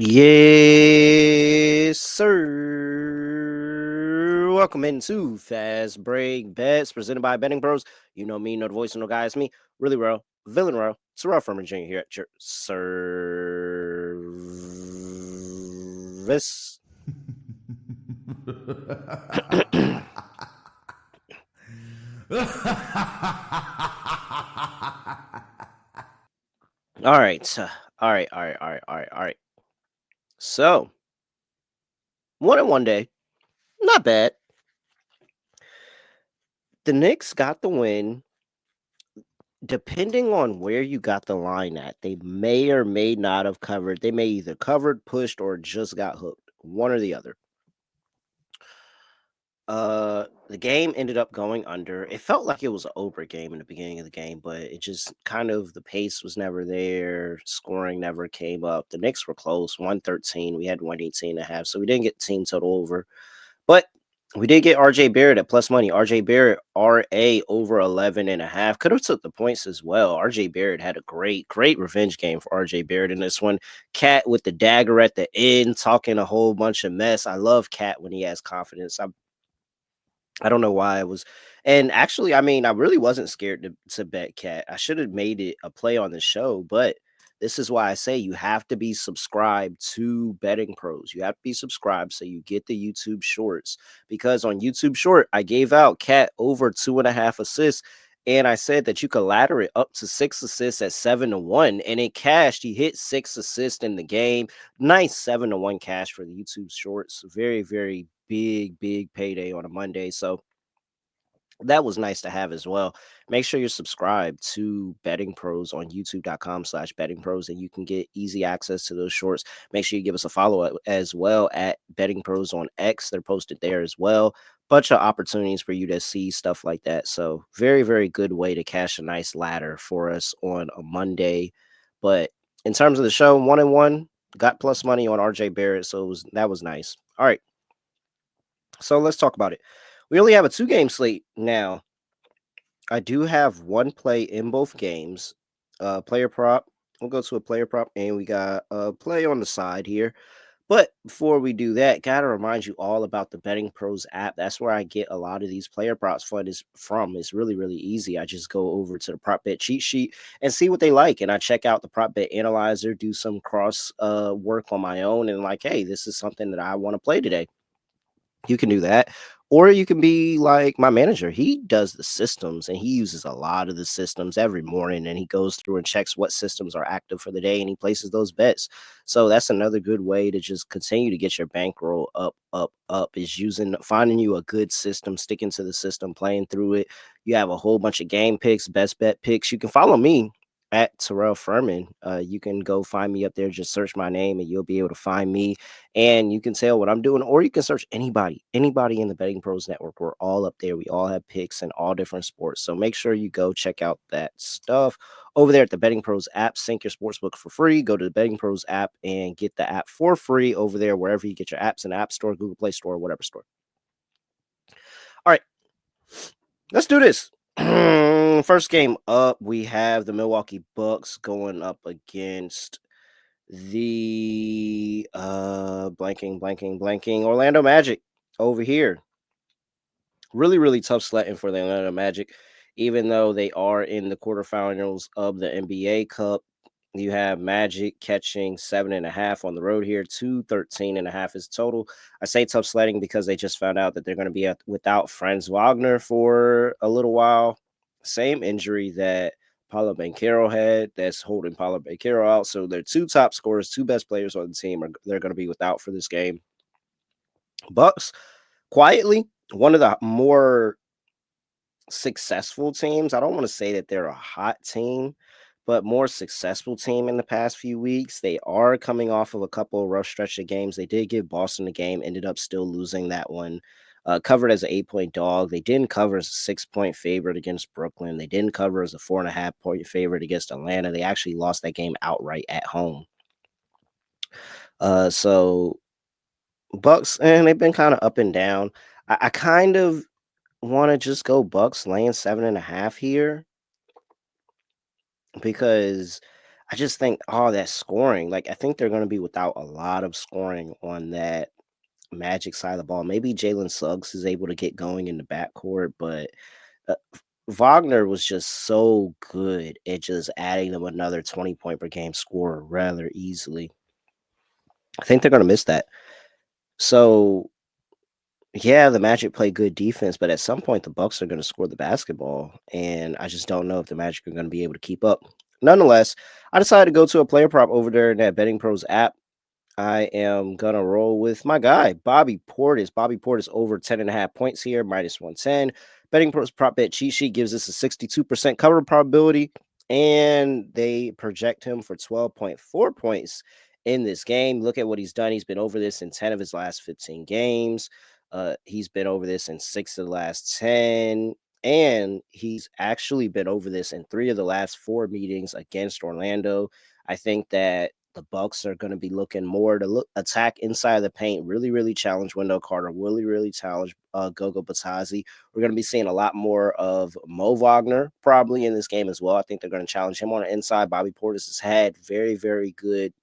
Yes, sir. Welcome into Fast Break Bets presented by BettingPros. You know me, know the voice, no guy. It's me, really real, villain real. Terrell Furman Jr. here at your service. All right, all right. So, 1 not bad. The Knicks got the win. Depending on where you got the line at, they may or may not have covered. They may either covered, pushed, or just got hooked. One or the other. The game ended up going under. It felt like it was an over game in the beginning of the game, but it just kind of the pace was never there. Scoring never came up. The Knicks were close, 113. We had 118.5, so we didn't get team total over. But we did get RJ Barrett at plus money. RJ Barrett RA over 11.5. Could have took the points as well. RJ Barrett had a great revenge game for RJ Barrett in this one. Cat with the dagger at the end, talking a whole bunch of mess. I love Cat when he has confidence. I don't know why I was, and actually, I mean, I really wasn't scared to bet Cat. I should have made it a play on the show, but this is why I say you have to be subscribed to Betting Pros. You have to be subscribed so you get the YouTube Shorts. Because on YouTube Short, I gave out Cat over 2.5 assists, and I said that you could ladder it up to 6 assists at 7-1, and it cashed. He hit 6 assists in the game. Nice 7-1 cash for the YouTube Shorts. Very big payday on a Monday. So that was nice to have as well. Make sure you're subscribed to Betting Pros on youtube.com/betting pros, and you can get easy access to those shorts. Make sure you give us a follow as well at Betting Pros on X. They're posted there as well. Bunch of opportunities for you to see stuff like that. So very good way to cash a nice ladder for us on a Monday. But in terms of the show, 1-1, got plus money on RJ Barrett. So that was nice. All right. So let's talk about it. We only have a 2-game slate now. I do have one play in both games. Player prop. We'll go to a player prop, and we got a play on the side here. But before we do that, gotta remind you all about the Betting Pros app. That's where I get a lot of these player props from. It's really easy. I just go over to the prop bet cheat sheet and see what they like, and I check out the prop bet analyzer, do some cross work on my own, and like, hey, this is something that I want to play today. You can do that. Or you can be like my manager. He does the systems and he uses a lot of the systems every morning, and he goes through and checks what systems are active for the day and he places those bets. So that's another good way to just continue to get your bankroll up is finding you a good system, sticking to the system, playing through it. You have a whole bunch of game picks, best bet picks. You can follow me at Terrell Furman. You can go find me up there, just search my name and you'll be able to find me, and you can tell what I'm doing, or you can search anybody in the Betting Pros Network. We're all up there. We all have picks in all different sports. So make sure you go check out that stuff over there at the Betting Pros app. Sync your sportsbook for free. Go to the Betting Pros app and get the app for free over there, wherever you get your apps, in the App Store, Google Play Store, whatever store. All right, let's do this. First game up, we have the Milwaukee Bucks going up against the blanking Orlando Magic over here. Really tough sledding for the Orlando Magic, even though they are in the quarterfinals of the NBA Cup. You have Magic catching 7.5 on the road here. 213.5 is total. I say tough sledding because they just found out that they're going to be without Franz Wagner for a little while. Same injury that Paolo Banchero had, that's holding Paolo Banchero out. So their two top scorers, two best players on the team, they're going to be without for this game. Bucks, quietly, one of the more successful teams. I don't want to say that they're a hot team, but more successful team in the past few weeks. They are coming off of a couple of rough stretch of games. They did give Boston the game, ended up still losing that one. Covered as an 8-point dog. They didn't cover as a 6-point favorite against Brooklyn. They didn't cover as a 4.5-point favorite against Atlanta. They actually lost that game outright at home. So Bucks, and they've been kind of up and down. I kind of want to just go Bucks laying 7.5 here, because I just think all that scoring, like I think they're going to be without a lot of scoring on that Magic side of the ball. Maybe Jalen Suggs is able to get going in the backcourt, but uh, Wagner was just so good at just adding them another 20-point per game score rather easily. I think they're going to miss that. So yeah, the Magic play good defense, but at some point the Bucks are going to score the basketball, and I just don't know if the Magic are going to be able to keep up. Nonetheless, I decided to go to a player prop over there in that Betting Pros app. I am gonna roll with my guy, Bobby Portis. Bobby Portis over 10.5 points here, -110. Betting Pros prop bet cheat sheet gives us a 62% cover probability, and they project him for 12.4 points in this game. Look at what he's done. He's been over this in 10 of his last 15 games. He's been over this in 6 of the last 10. And he's actually been over this in 3 of the last 4 meetings against Orlando. I think that the Bucks are going to be looking more to attack inside of the paint, really challenge Wendell Carter, really challenge Gogo Batazzi. We're going to be seeing a lot more of Mo Wagner probably in this game as well. I think they're going to challenge him on the inside. Bobby Portis has had very good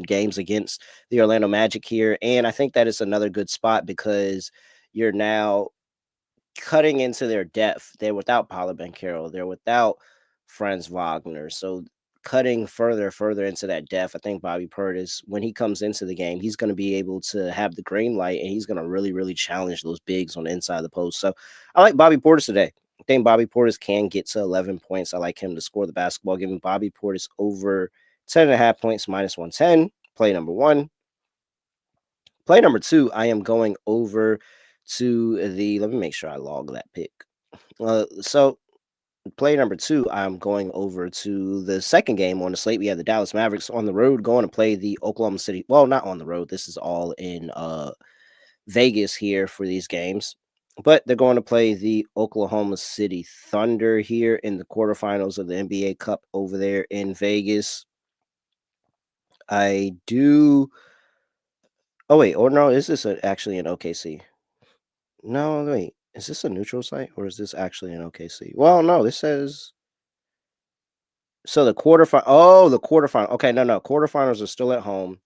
games against the Orlando Magic here, and I think that is another good spot because you're now cutting into their depth. They're without Paolo Banchero. They're without Franz Wagner. So cutting further into that depth, I think Bobby Portis, when he comes into the game, he's going to be able to have the green light and he's going to really challenge those bigs on the inside of the post. So I like Bobby Portis today. I think Bobby Portis can get to 11 points. I like him to score the basketball, giving Bobby Portis over 10.5 points, -110. Play number one. Play number two, I am going over to let me make sure I log that pick. So play number two, I'm going over to the second game on the slate. We have the Dallas Mavericks on the road going to play the Oklahoma City. Well, not on the road. This is all in Vegas here for these games. But they're going to play the Oklahoma City Thunder here in the quarterfinals of the NBA Cup over there in Vegas. I do. Oh, wait. Or no, is this actually an OKC? No, wait. Is this a neutral site or is this actually an OKC? Well, no, this says so the quarterfinal. Oh, the quarterfinal. Okay, no. Quarterfinals are still at home,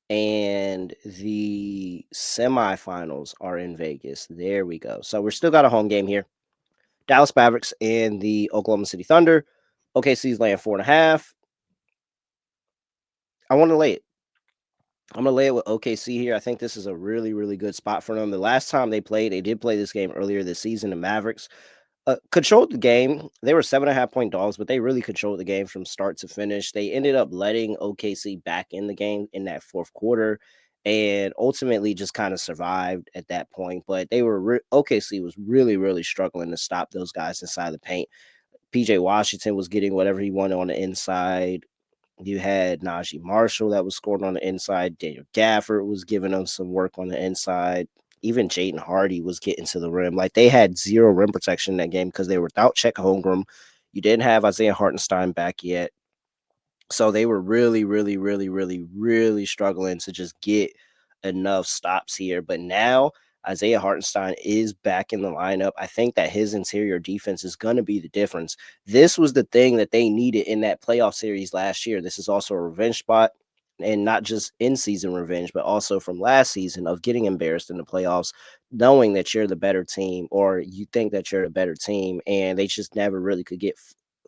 and the semifinals are in Vegas. There we go. So we're still got a home game here. Dallas Mavericks and the Oklahoma City Thunder. OKC's laying 4.5. I want to lay it. I'm gonna lay it with OKC here. I think this is a really good spot for them. The last time they played, they did play this game earlier this season. The Mavericks controlled the game. They were 7.5 point dogs, but they really controlled the game from start to finish. They ended up letting OKC back in the game in that fourth quarter, and ultimately just kind of survived at that point. But they were OKC was really struggling to stop those guys inside the paint. PJ Washington was getting whatever he wanted on the inside. You had Najee Marshall that was scoring on the inside. Daniel Gafford was giving them some work on the inside. Even Jaden Hardy was getting to the rim. Like they had zero rim protection in that game because they were without Chet Holmgren. You didn't have Isaiah Hartenstein back yet. So they were really struggling to just get enough stops here. But now Isaiah Hartenstein is back in the lineup. I think that his interior defense is going to be the difference. This was the thing that they needed in that playoff series last year. This is also a revenge spot, and not just in season revenge, but also from last season of getting embarrassed in the playoffs, knowing that you're the better team or you think that you're the better team, and they just never really could get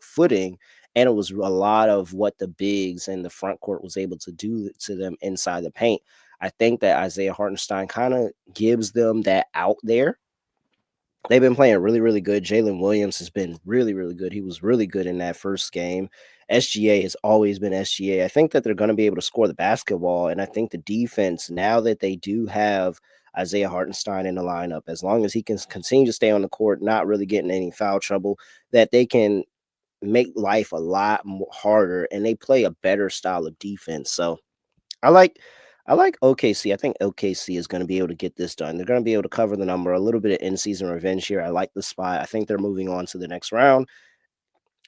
footing. And it was a lot of what the bigs and the front court was able to do to them inside the paint. I think that Isaiah Hartenstein kind of gives them that out there. They've been playing really good. Jalen Williams has been really good. He was really good in that first game. SGA has always been SGA. I think that they're going to be able to score the basketball. And I think the defense, now that they do have Isaiah Hartenstein in the lineup, as long as he can continue to stay on the court, not really getting any foul trouble, that they can make life a lot more harder and they play a better style of defense. So I like I like OKC. I think OKC is going to be able to get this done. They're going to be able to cover the number, a little bit of in-season revenge here. I like the spot. I think they're moving on to the next round.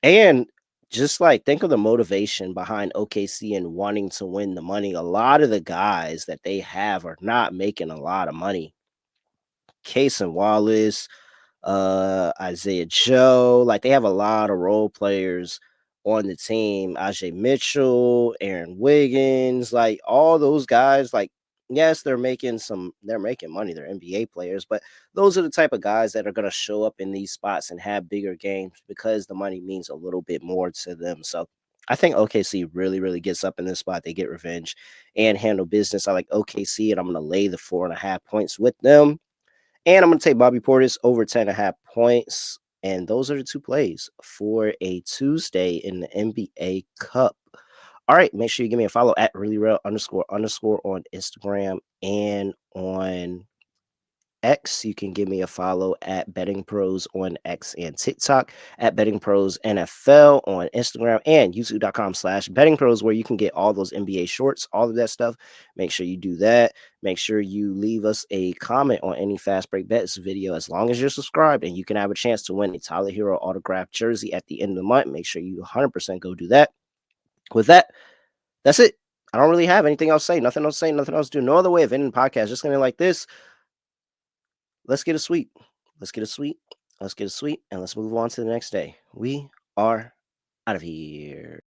And just like think of the motivation behind OKC and wanting to win the money. A lot of the guys that they have are not making a lot of money. Case and Wallace, Isaiah Joe, like they have a lot of role players on the team. Ajay Mitchell, Aaron Wiggins, like all those guys, like yes, they're making money, they're NBA players, but those are the type of guys that are going to show up in these spots and have bigger games because the money means a little bit more to them. So I think OKC really, really gets up in this spot. They get revenge and handle business. I like OKC, and I'm going to lay the 4.5 points with them. And I'm going to take Bobby Portis over 10.5 points. And those are the two plays for a Tuesday in the NBA Cup. All right, make sure you give me a follow at really real underscore on Instagram and on X. You can give me a follow at BettingPros on X and TikTok, at BettingPros NFL on Instagram, and youtube.com/BettingPros, where you can get all those NBA shorts, all of that stuff. Make sure you do that. Make sure you leave us a comment on any Fast Break Bets video as long as you're subscribed, and you can have a chance to win a Tyler Hero autographed jersey at the end of the month. Make sure you 100% go do that. With that, that's it. I don't really have anything else to say. Nothing else to say. Nothing else to do. No other way of ending the podcast. Just going to like this. Let's get a sweep. Let's get a sweep. Let's get a sweep. And let's move on to the next day. We are out of here.